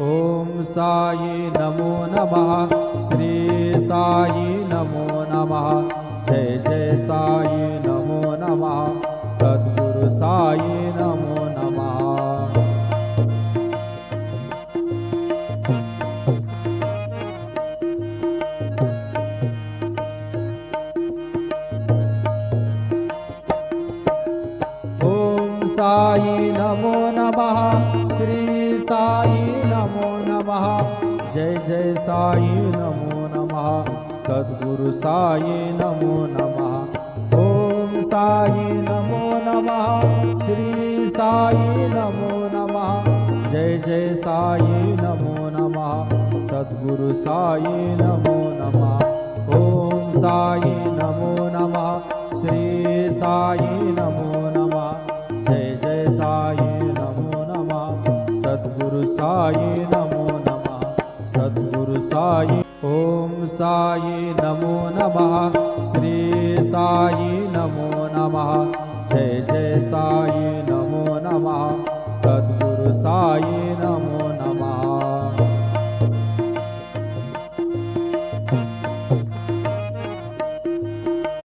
ओम साई नमो नमः। श्री साई नमो नमः। जय जय साई नमो नमः। सद्गुरु साई नमो नमः। साई नमो नमः। श्री साई नमो नमः। जय जय साई नमो नमः। सद्गुरु साई नमो नमः। ओम साई नमो नमः। श्री साई नमो नमः। जय जय साई नमो नमः। सद्गुरु साई नमो नमः। ओम साई नमो नमः। श्री साई नमो नमः। जय जय साई नमो नमः। सद्गुरु साई नमो नमः। सद्गुरु साई। ओम साई नमो नमः। श्री साई नमो नमः। जय जय साई